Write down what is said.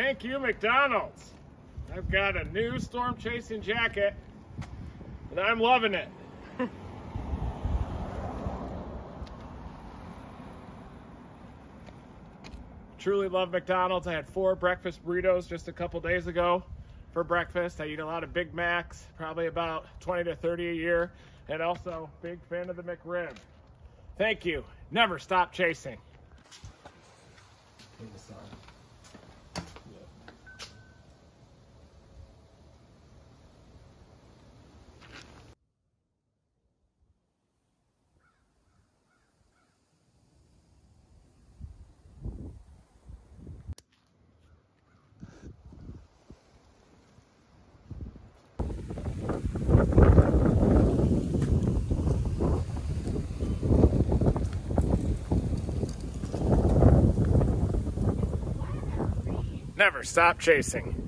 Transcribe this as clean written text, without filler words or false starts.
Thank you, McDonald's. I've got a new storm chasing jacket and I'm loving it. Truly love McDonald's. I had 4 breakfast burritos just a couple days ago for breakfast. I eat a lot of Big Macs, probably about 20 to 30 a year, and also big fan of the McRib. Thank you. Never stop chasing. Never stop chasing.